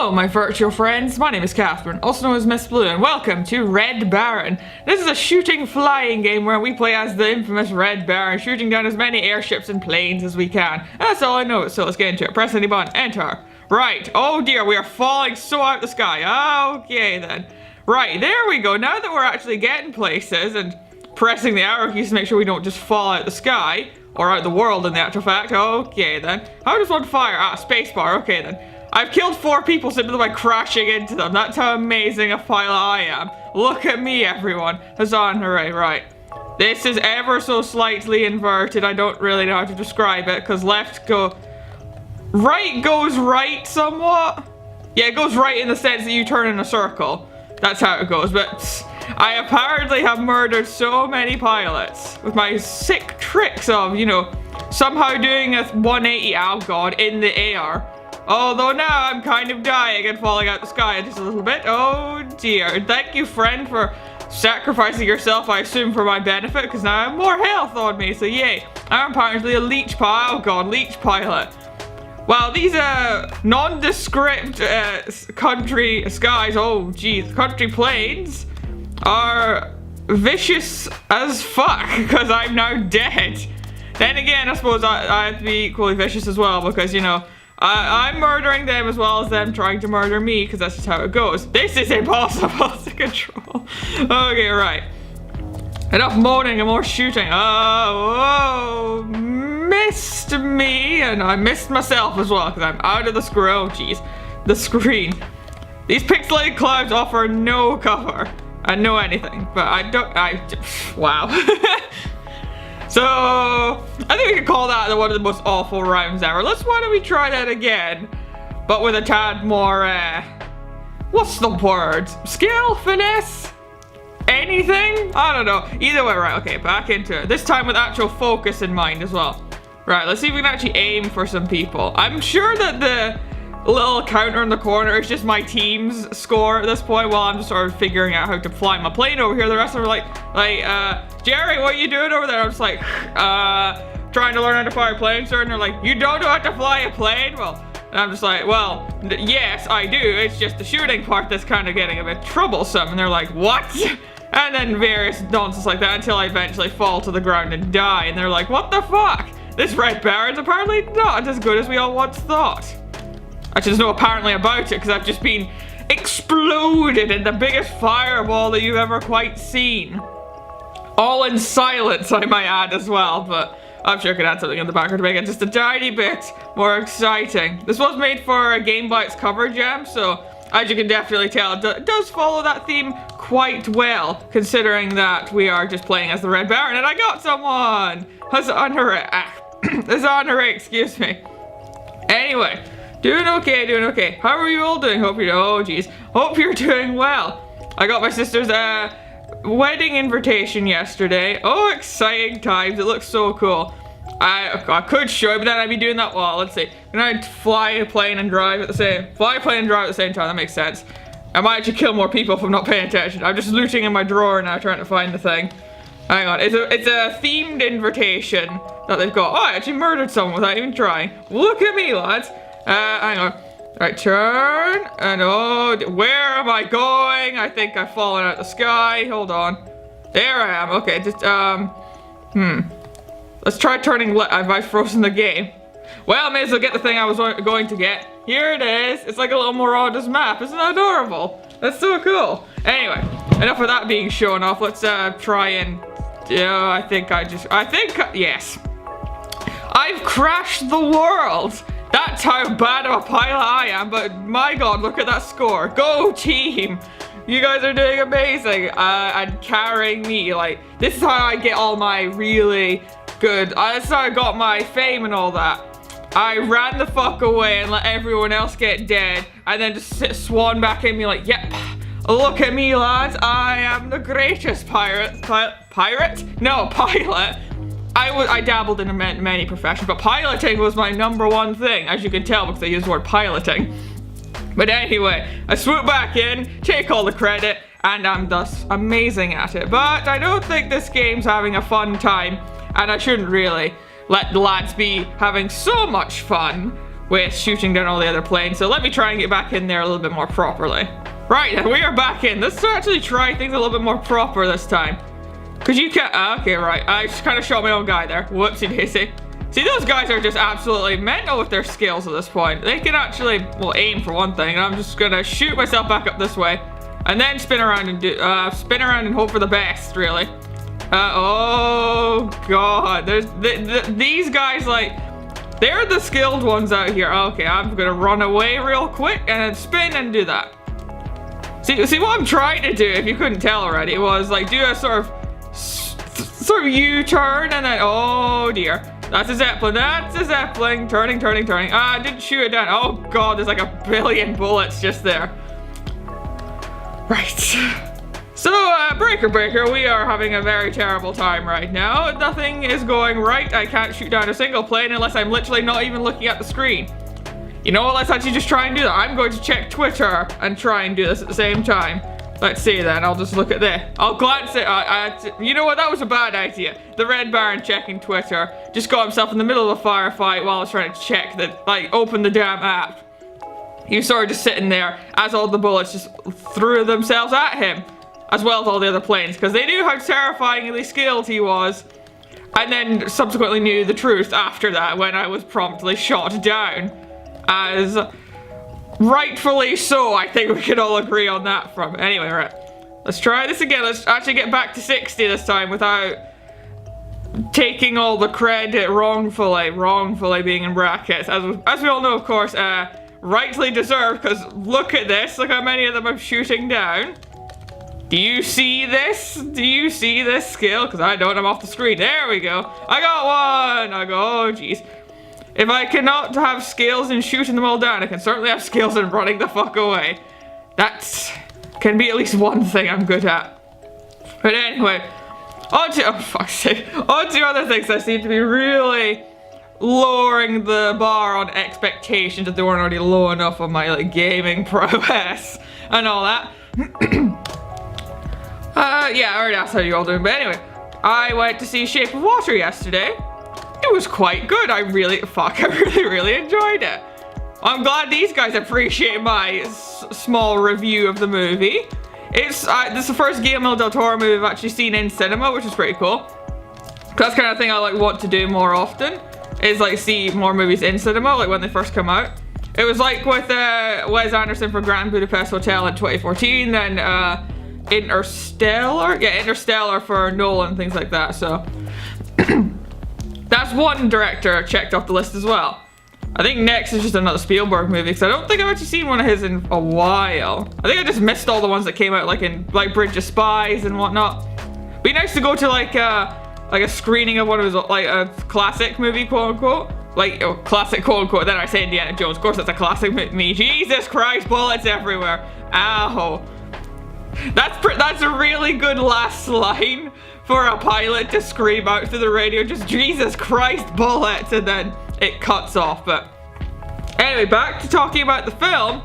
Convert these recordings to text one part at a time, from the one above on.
Hello, my virtual friends. My name is Catherine, also known as Miss Blue, and welcome to Red Baron. This is a shooting flying game where we play as the infamous Red Baron, shooting down as many airships and planes as we can. And that's all I know, so let's get into it. Press any button, enter. Right, oh dear, we are falling so out the sky. Okay then. Right, there we go. Now that we're actually getting places and pressing the arrow keys to make sure we don't just fall out the sky, or out the world in the actual fact. Okay then. How does one fire? Spacebar. Okay then. I've killed 4 people simply by crashing into them. That's how amazing a pilot I am. Look at me, everyone. Huzzah and hooray. Right. This is ever so slightly inverted. I don't really know how to describe it, because left go... Right goes right somewhat. Yeah, it goes right in the sense that you turn in a circle. That's how it goes, but... I apparently have murdered so many pilots with my sick tricks of, you know, somehow doing a 180, oh god, in the air. Although now I'm kind of dying and falling out the sky just a little bit. Oh dear. Thank you, friend, for sacrificing yourself, I assume, for my benefit, because now I have more health on me, so yay. I'm apparently a leech pilot. Oh god, leech pilot. Wow, these nondescript country skies, oh geez, country planes are vicious as fuck, because I'm now dead. Then again, I suppose I have to be equally vicious as well, because, you know, I'm murdering them as well as them trying to murder me, because that's just how it goes. This is impossible to control. Okay, right. Enough moaning and more shooting. Oh, missed me, and I missed myself as well, because I'm out of the screen. Oh, jeez. The screen. These pixelated clouds offer no cover. I know anything, but wow. So, I think we could call that one of the most awful rounds ever. Why don't we try that again, but with a tad more, what's the word? Skill? Finesse? Anything? I don't know. Either way, right, okay, back into it. This time with actual focus in mind as well. Right, let's see if we can actually aim for some people. I'm sure that the little counter in the corner is just my team's score at this point, while I'm just sort of figuring out how to fly my plane over here. The rest of them are like, Jerry, what are you doing over there? I'm just like, trying to learn how to fly a plane, sir. And they're like, you don't know how to fly a plane? Well, and I'm just like, well, yes, I do. It's just the shooting part that's kind of getting a bit troublesome. And they're like, what? And then various nonsense like that until I eventually fall to the ground and die. And they're like, what the fuck? This Red Baron's apparently not as good as we all once thought. Actually, there's no apparently about it, because I've just been exploded in the biggest fireball that you've ever quite seen. All in silence, I might add as well, but I'm sure I could add something in the background to make it just a tiny bit more exciting. This was made for a Game by its cover jam, so as you can definitely tell, it does follow that theme quite well, considering that we are just playing as the Red Baron, and I got someone! Huzzah, hooray. Huzzah, hooray, excuse me. Anyway. Doing okay, doing okay. How are you all doing? Hope you're, oh geez. Hope you're doing well. I got my sister's wedding invitation yesterday. Oh, exciting times. It looks so cool. I could show you, but then I'd be doing that, well, let's see. Can I fly a plane and drive at the same, fly a plane and drive at the same time? That makes sense. I might actually kill more people if I'm not paying attention. I'm just looting in my drawer now, trying to find the thing. Hang on, it's a themed invitation that they've got. Oh, I actually murdered someone without even trying. Look at me, lads. Hang on. Right, turn. And oh, where am I going? I think I've fallen out of the sky. Hold on. There I am. Okay, just, let's try turning left. Have I frozen the game? Well, I may as well get the thing I was going to get. Here it is. It's like a little Marauders map. Isn't that adorable? That's so cool. Anyway, enough of that being shown off. Let's, try and, yes. I've crashed the world. That's how bad of a pilot I am, but my god, look at that score. Go team! You guys are doing amazing, and carrying me. Like, this is how I get all my really good, this is how I got my fame and all that. I ran the fuck away and let everyone else get dead, and then just swan back in me like, yep, look at me lads, I am the greatest pilot. I dabbled in many professions, but piloting was my #1 thing, as you can tell because I used the word piloting. But anyway, I swoop back in, take all the credit, and I'm thus amazing at it. But I don't think this game's having a fun time, and I shouldn't really let the lads be having so much fun with shooting down all the other planes. So let me try and get back in there a little bit more properly. Right, then we are back in. Let's actually try things a little bit more proper this time. Cause you can't, okay, right. I just kind of shot my own guy there. Whoopsie daisy. See, those guys are just absolutely mental with their skills at this point. They can actually, well, aim for one thing. And I'm just gonna shoot myself back up this way. And then spin around and hope for the best, really. Oh god, there's these guys, like, they're the skilled ones out here. Okay, I'm gonna run away real quick and then spin and do that. See what I'm trying to do, if you couldn't tell already, was like do a sort of U-turn and then, oh dear. That's a Zeppelin, turning. I didn't shoot it down. Oh god, there's like a billion bullets just there. Right. So, breaker, we are having a very terrible time right now. Nothing is going right. I can't shoot down a single plane unless I'm literally not even looking at the screen. You know what, let's actually just try and do that. I'm going to check Twitter and try and do this at the same time. Let's see then, I'll just look at this. I'll glance at, you know what, that was a bad idea. The Red Baron checking Twitter just got himself in the middle of a firefight while I was trying to check that, like, open the damn app. He was sort of just sitting there as all the bullets just threw themselves at him. As well as all the other planes, because they knew how terrifyingly skilled he was, and then subsequently knew the truth after that when I was promptly shot down. As rightfully so, I think we can all agree on that from. Anyway, right. Let's try this again. Let's actually get back to 60 this time without taking all the credit wrongfully being in brackets. As we all know, of course, rightly deserved, because look at this. Look how many of them I'm shooting down. Do you see this? Do you see this skill? Because I don't, I'm off the screen. There we go. I got one. I go, oh jeez. If I cannot have skills in shooting them all down, I can certainly have skills in running the fuck away. That can be at least one thing I'm good at. But anyway, on to other things that seem to be really lowering the bar on expectations if they weren't already low enough on my, like, gaming prowess and all that. Yeah, I already asked how you all doing, but anyway, I went to see Shape of Water yesterday. It was quite good. I really enjoyed it. I'm glad these guys appreciate my small review of the movie. This is the first Guillermo del Toro movie I've actually seen in cinema, which is pretty cool. That's the kind of thing I, like, want to do more often, is, like, see more movies in cinema, like, when they first come out. It was like with Wes Anderson for Grand Budapest Hotel in 2014, then Interstellar? Yeah, Interstellar for Nolan, things like that, so. That's one director checked off the list as well. I think next is just another Spielberg movie, because I don't think I've actually seen one of his in a while. I think I just missed all the ones that came out, like in, like, Bridge of Spies and whatnot. Be nice to go to, like a screening of one of his, like, a classic movie, quote unquote. Like, oh, classic, quote unquote, then I say Indiana Jones. Of course, that's a classic me. Jesus Christ, bullets everywhere. Ow. That's a really good last line for a pilot to scream out through the radio, just Jesus Christ, bullets, and then it cuts off. But anyway, back to talking about the film.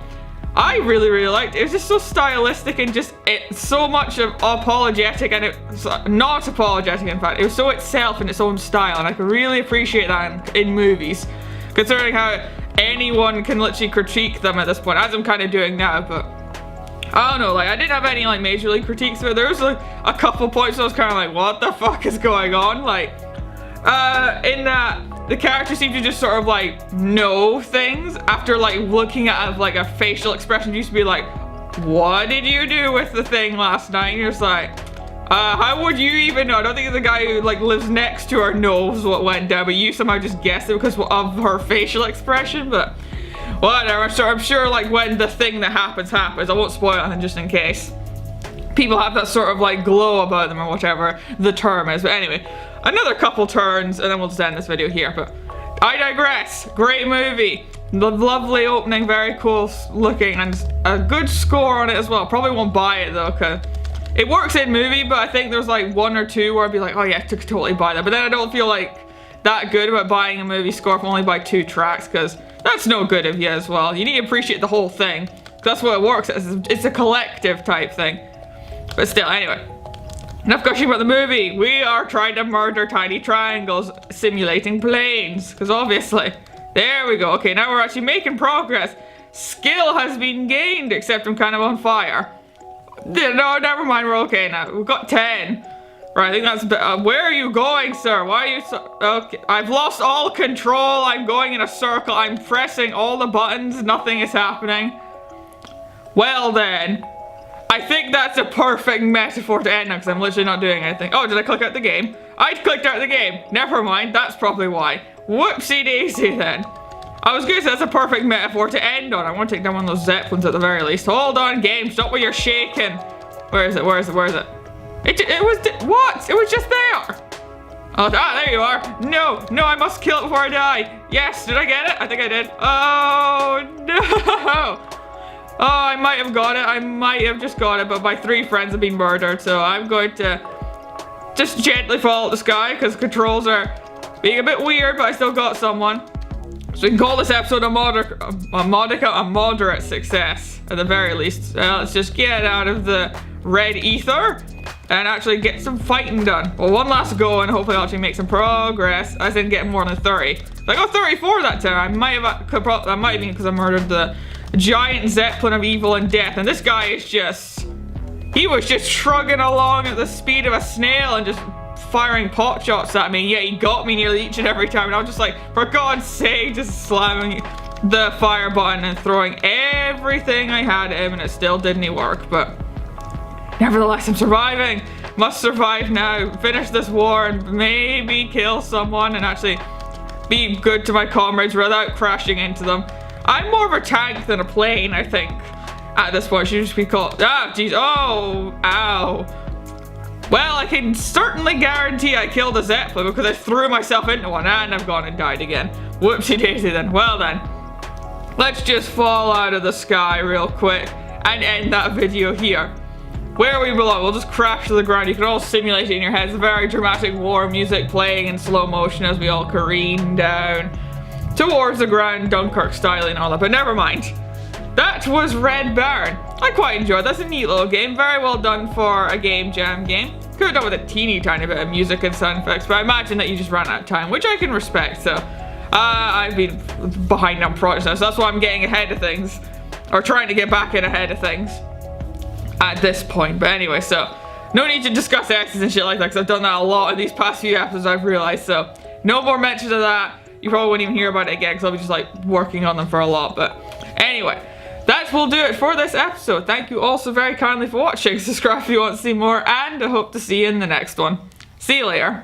I really liked it. It was just so stylistic and just so much of apologetic, and it's not apologetic, in fact. It was so itself in its own style, and I can really appreciate that in movies, considering how anyone can literally critique them at this point, as I'm kind of doing now. But I don't know, like, I didn't have any, like, majorly critiques, but there was, like, a couple points I was kind of like, what the fuck is going on? Like, in that, the character seemed to just sort of, like, know things after, like, looking at, like, a facial expression. Used to be like, what did you do with the thing last night? And you're just like, how would you even know? I don't think the guy who, like, lives next to her knows what went down, but you somehow just guessed it because of her facial expression. But whatever, I'm sure, like, when the thing that happens, I won't spoil anything just in case people have that sort of, like, glow about them or whatever the term is. But anyway, another couple turns and then we'll just end this video here. But I digress. Great movie. The lovely opening, very cool looking, and a good score on it as well. Probably won't buy it though, because it works in movie, but I think there's like one or two where I'd be like, oh yeah, I could totally buy that. But then I don't feel like that good about buying a movie score if I only buy 2 tracks, because that's no good of you as well. You need to appreciate the whole thing. That's what it works as. It's a collective type thing. But still, anyway. Enough gushing about the movie. We are trying to murder tiny triangles simulating planes. Because obviously, There we go. Okay, now we're actually making progress. Skill has been gained, except I'm kind of on fire. No, never mind. We're okay now. We've got 10. Right, I think that's a bit, where are you going, sir? Why are you so... Okay, I've lost all control. I'm going in a circle. I'm pressing all the buttons. Nothing is happening. Well then, I think that's a perfect metaphor to end on because I'm literally not doing anything. Oh, did I click out the game? I clicked out the game. Never mind. That's probably why. Whoopsie daisy then. I was gonna say that's a perfect metaphor to end on. I want to take down one of those zeppelins at the very least. Hold on, game. Stop what you're shaking. Where is it? Where is it? Where is it? It was, what? It was just there. Oh, there you are. No, no, I must kill it before I die. Yes, did I get it? I think I did. Oh, no. Oh, I might have got it. I might have just got it, but my 3 friends have been murdered, so I'm going to just gently fall out the sky because controls are being a bit weird, but I still got someone. So we can call this episode a moderate success, at the very least. Let's just get out of the red ether and actually get some fighting done. Well, one last go and hopefully I'll actually make some progress, as in get more than 30. I got 34 that time. I might have been because I murdered the giant zeppelin of evil and death. And this guy is just... He was just shrugging along at the speed of a snail and just firing pot shots at me. Yeah, he got me nearly each and every time. And I was just like, for God's sake, just slamming the fire button and throwing everything I had at him, and it still didn't work. But nevertheless, I'm surviving. Must survive now. Finish this war and maybe kill someone and actually be good to my comrades without crashing into them. I'm more of a tank than a plane, I think. At this point, should just be called... Ah, jeez. Oh, ow. Well, I can certainly guarantee I killed a zeppelin because I threw myself into one and I've gone and died again. Whoopsie daisy then. Well then, let's just fall out of the sky real quick and end that video here. Where we belong, we'll just crash to the ground. You can all simulate it in your heads. Very dramatic war music playing in slow motion as we all careen down towards the ground, Dunkirk style and all that, but never mind. That was Red Baron. I quite enjoyed. That's a neat little game. Very well done for a game jam game. Could have done with a teeny tiny bit of music and sound effects, but I imagine that you just ran out of time, which I can respect. So I've been behind on projects now, so that's why I'm getting ahead of things, or trying to get back in ahead of things at this point. But anyway, so no need to discuss X's and shit like that because I've done that a lot in these past few episodes, I've realized. So no more mentions of that. You probably wouldn't even hear about it again because I'll be just like working on them for a lot. But anyway, that will do it for this episode. Thank you all so very kindly for watching. Subscribe if you want to see more, and I hope to see you in the next one. See you later.